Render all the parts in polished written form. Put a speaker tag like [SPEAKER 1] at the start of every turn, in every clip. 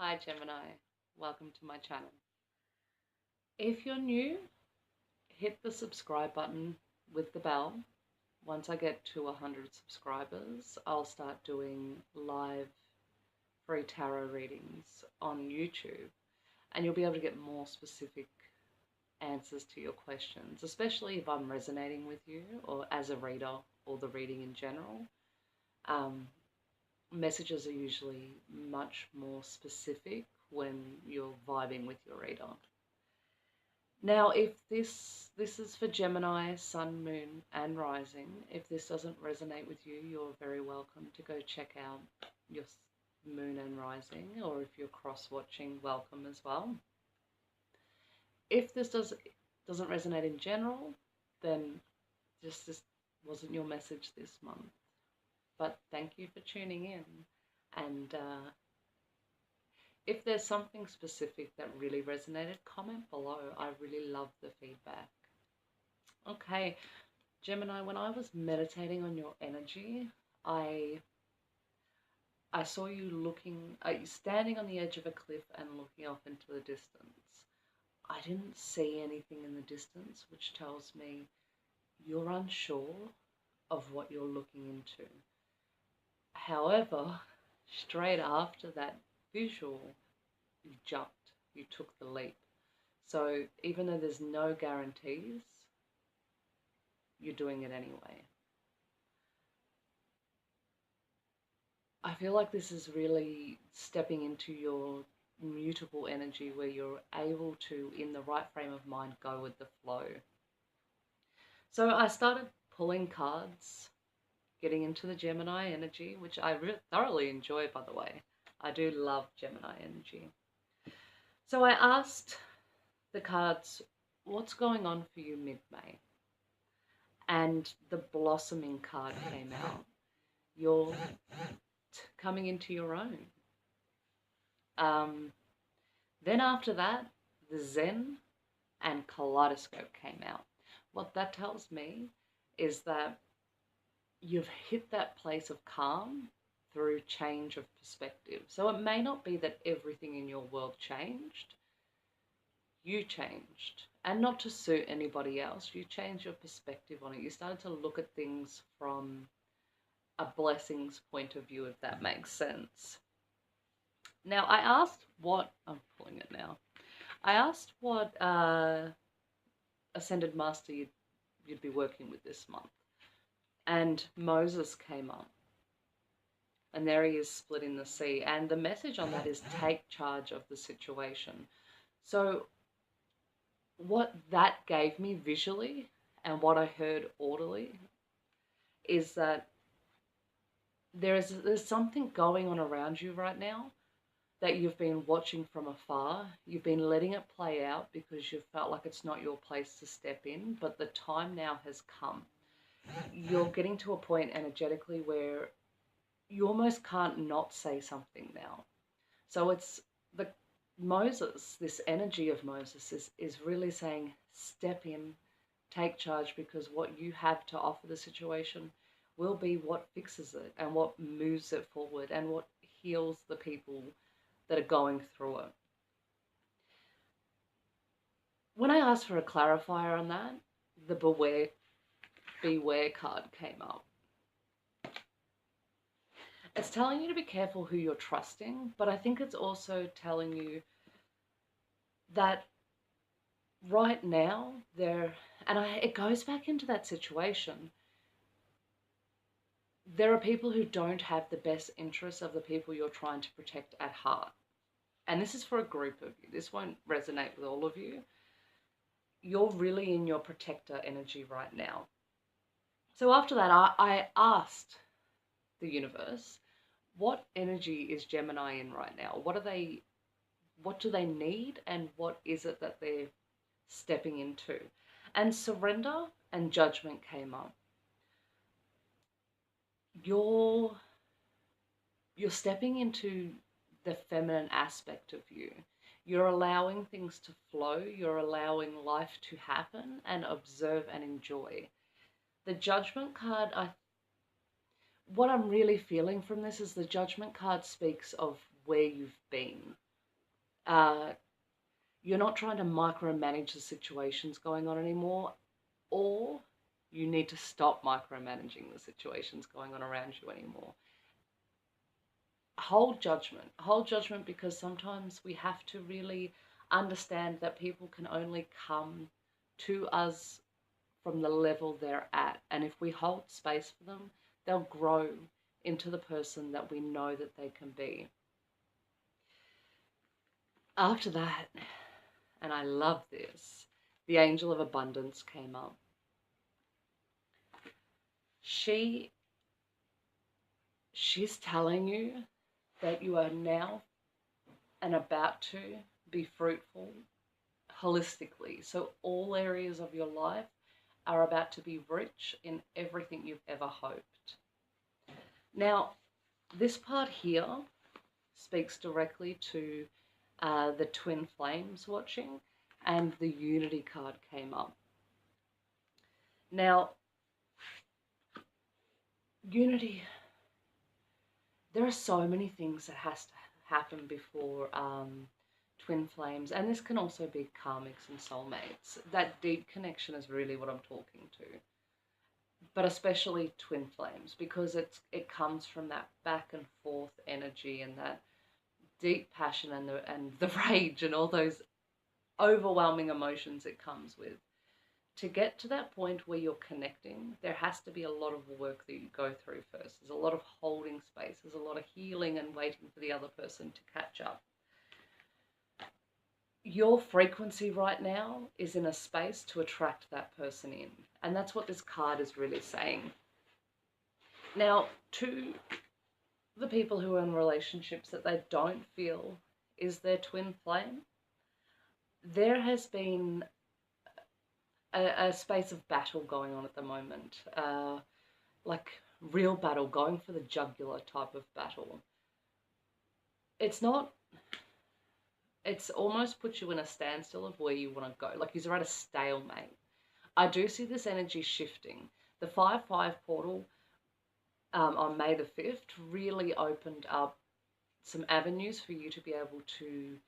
[SPEAKER 1] Hi Gemini, welcome to my channel. If you're new, hit the subscribe button with the bell. Once I get to 100 subscribers, I'll start doing live free tarot readings on YouTube, and you'll be able to get more specific answers to your questions, especially if I'm resonating with you or as a reader or the reading in general. Messages are usually much more specific when you're vibing with your reader. Now, if this is for Gemini, Sun, Moon, and Rising, if this doesn't resonate with you, you're very welcome to go check out your Moon and Rising, or if you're cross-watching, welcome as well. If this doesn't resonate in general, then this wasn't your message this month. But thank you for tuning in, and if there's something specific that really resonated, comment below. I really love the feedback. Okay, Gemini, when I was meditating on your energy, I saw you standing on the edge of a cliff and looking off into the distance. I didn't see anything in the distance, which tells me you're unsure of what you're looking into. However, straight after that visual, you jumped, you took the leap. So even though there's no guarantees, you're doing it anyway. I feel like this is really stepping into your mutable energy where you're able to, in the right frame of mind, go with the flow. So I started pulling cards, getting into the Gemini energy, which I thoroughly enjoy, by the way. I do love Gemini energy. So I asked the cards, what's going on for you mid-May? And the blossoming card came out. You're coming into your own. Then after that, the Zen and Kaleidoscope came out. What that tells me is that you've hit that place of calm through change of perspective. So it may not be that everything in your world changed. You changed, and not to suit anybody else. You changed your perspective on it. You started to look at things from a blessings point of view, if that makes sense. Now, I asked what, I'm pulling it now. I asked what Ascended Master you'd be working with this month. And Moses came up. And there he is split in the sea. And the message on that is take charge of the situation. So what that gave me visually and what I heard audibly is that there's something going on around you right now that you've been watching from afar. You've been letting it play out because you felt like it's not your place to step in, but the time now has come. You're getting to a point energetically where you almost can't not say something now. So it's the Moses, this energy of Moses is really saying, step in, take charge, because what you have to offer the situation will be what fixes it and what moves it forward and what heals the people that are going through it. When I asked for a clarifier on that, the beware card came up. It's telling you to be careful who you're trusting, but I think it's also telling you that right now it goes back into that situation. There are people who don't have the best interests of the people you're trying to protect at heart. And this is for a group of you. This won't resonate with all of you. You're really in your protector energy right now. So after that, I asked the universe, what energy is Gemini in right now? What do they need, and what is it that they're stepping into? And surrender and judgment came up. You're stepping into the feminine aspect of you. You're allowing things to flow. You're allowing life to happen and observe and enjoy. The judgment card, what I'm really feeling from this is the judgment card speaks of where you've been. Uh, you're not trying to micromanage the situations going on anymore, or you need to stop micromanaging the situations going on around you anymore. Hold judgment, because sometimes we have to really understand that people can only come to us from the level they're at. And if we hold space for them, they'll grow into the person that we know that they can be. After that, and I love this, the angel of abundance came up. She's telling you that you are now and about to be fruitful holistically. So all areas of your life are about to be rich in everything you've ever hoped. Now, this part here speaks directly to the twin flames watching, and the unity card came up. Now, unity, there are so many things that has to happen before twin flames, and this can also be karmics and soulmates. That deep connection is really what I'm talking to, but especially twin flames, because it comes from that back and forth energy and that deep passion and the rage and all those overwhelming emotions it comes with. To get to that point where you're connecting, there has to be a lot of work that you go through first. There's a lot of holding space, there's a lot of healing and waiting for the other person to catch up. Your frequency right now is in a space to attract that person in, and that's what this card is really saying. Now, to the people who are in relationships that they don't feel is their twin flame, there has been a space of battle going on at the moment, like real battle, going for the jugular type of battle. It's almost put you in a standstill of where you want to go, like you're at a stalemate. I do see this energy shifting. The 5-5 portal on May the 5th really opened up some avenues for you to be able to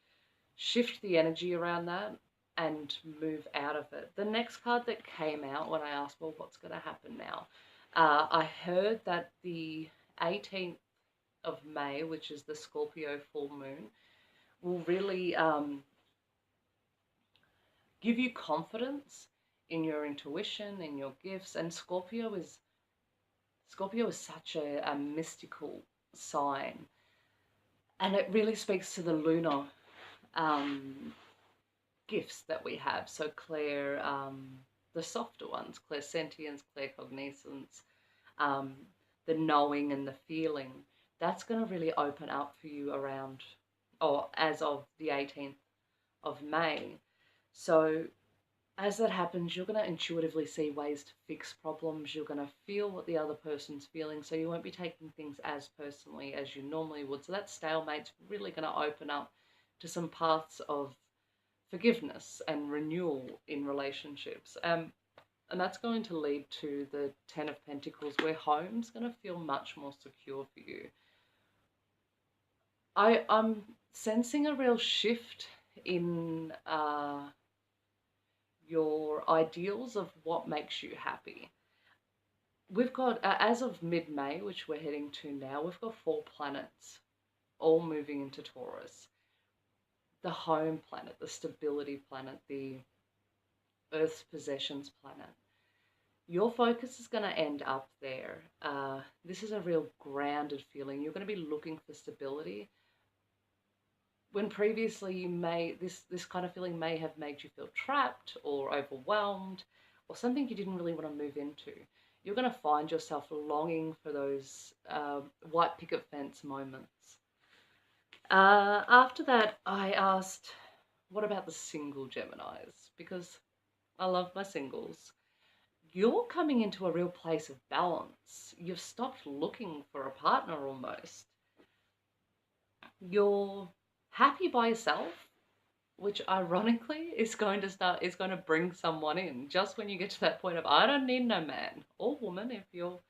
[SPEAKER 1] shift the energy around that and move out of it. The next card that came out when I asked, well, what's going to happen now? I heard that the 18th of May, which is the Scorpio full moon, will really give you confidence in your intuition, in your gifts. And Scorpio is such a mystical sign, and it really speaks to the lunar gifts that we have. So clair, the softer ones, clairsentience, claircognizance, the knowing and the feeling, that's going to really open up for you around, or as of the 18th of May. So as that happens, you're going to intuitively see ways to fix problems. You're going to feel what the other person's feeling, so you won't be taking things as personally as you normally would. So that stalemate's really going to open up to some paths of forgiveness and renewal in relationships. And that's going to lead to the 10 of Pentacles, where home's going to feel much more secure for you. I'm sensing a real shift in your ideals of what makes you happy. We've got, as of mid-May, which we're heading to now, we've got 4 planets all moving into Taurus. The home planet, the stability planet, the Earth's possessions planet. Your focus is going to end up there. This is a real grounded feeling. You're going to be looking for stability, when previously you may, this kind of feeling may have made you feel trapped or overwhelmed, or something you didn't really want to move into. You're going to find yourself longing for those white picket fence moments. After that, I asked, what about the single Geminis? Because I love my singles. You're coming into a real place of balance. You've stopped looking for a partner almost. You're happy by yourself, which ironically is going to bring someone in just when you get to that point of, I don't need no man or woman. If you're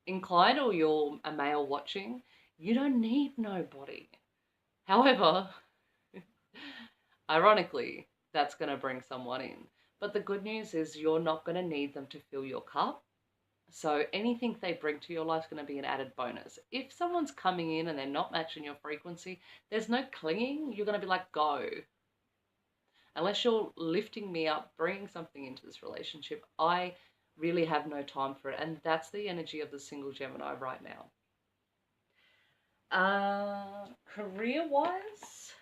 [SPEAKER 1] inclined or you're a male watching, you don't need nobody. However, Ironically, that's going to bring someone in. But the good news is you're not going to need them to fill your cup. So anything they bring to your life is going to be an added bonus. If someone's coming in and they're not matching your frequency, there's no clinging. You're going to be like, go. Unless you're lifting me up, bringing something into this relationship, I really have no time for it. And that's the energy of the single Gemini right now. Career-wise,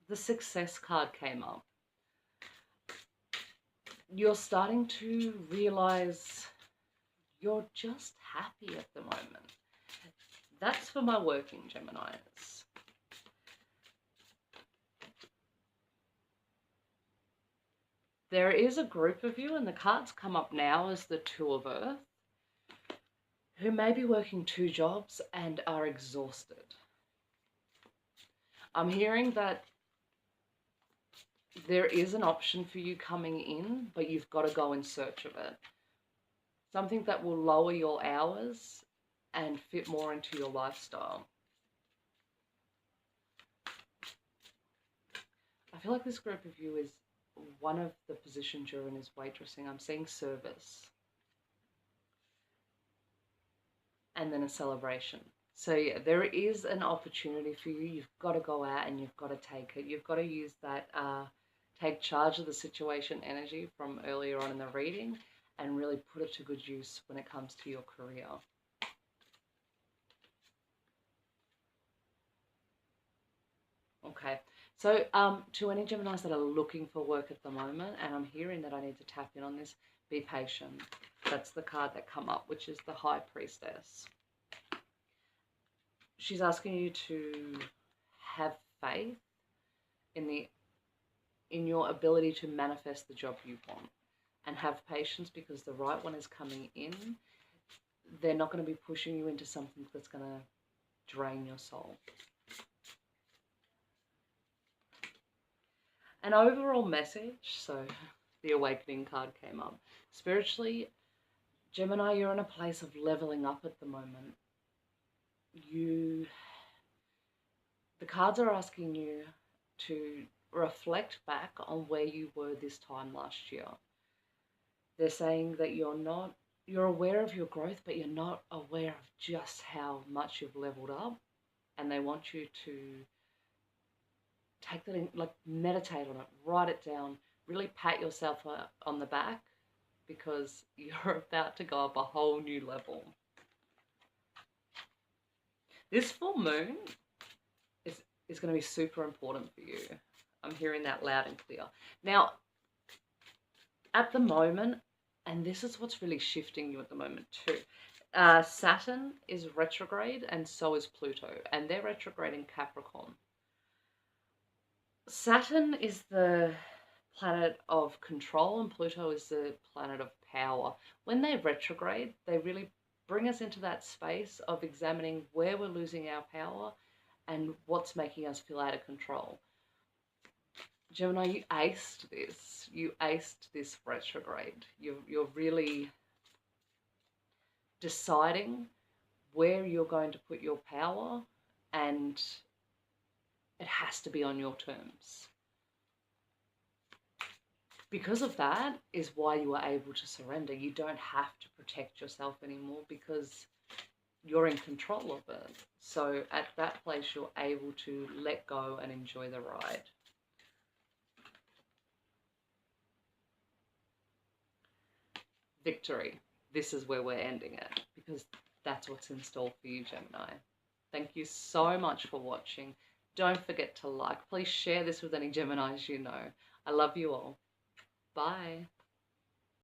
[SPEAKER 1] the success card came up. You're starting to realize you're just happy at the moment. That's for my working Geminis. There is a group of you, and the cards come up now as the Two of Earth, who may be working 2 jobs and are exhausted. I'm hearing that there is an option for you coming in, but you've got to go in search of it. Something that will lower your hours and fit more into your lifestyle. I feel like this group of you is one of the positions you're in is waitressing. I'm seeing service. And then a celebration. So yeah, there is an opportunity for you. You've got to go out and you've got to take it. You've got to use that take charge of the situation energy from earlier on in the reading and really put it to good use when it comes to your career. Okay, so to any Geminis that are looking for work at the moment, and I'm hearing that I need to tap in on this, be patient. That's the card that come up, which is the High Priestess. She's asking you to have faith in your ability to manifest the job you want, and have patience because the right one is coming in. They're not going to be pushing you into something that's going to drain your soul. An overall message, so the Awakening card came up. Spiritually, Gemini, you're in a place of leveling up at the moment. The cards are asking you to reflect back on where you were this time last year. They're saying that you're aware of your growth, but you're not aware of just how much you've leveled up. And they want you to take that in, like meditate on it, write it down, really pat yourself on the back because you're about to go up a whole new level. This full moon is going to be super important for you. I'm hearing that loud and clear. Now, at the moment, and this is what's really shifting you at the moment too, Saturn is retrograde and so is Pluto, and they're retrograde in Capricorn. Saturn is the planet of control and Pluto is the planet of power. When they retrograde, they really bring us into that space of examining where we're losing our power and what's making us feel out of control. Gemini, you aced this. You aced this retrograde. You're really deciding where you're going to put your power, and it has to be on your terms. Because of that is why you are able to surrender. You don't have to protect yourself anymore because you're in control of it. So at that place, you're able to let go and enjoy the ride. Victory. This is where we're ending it because that's what's in store for you, Gemini. Thank you so much for watching. Don't forget to like. Please share this with any Geminis you know. I love you all. Bye.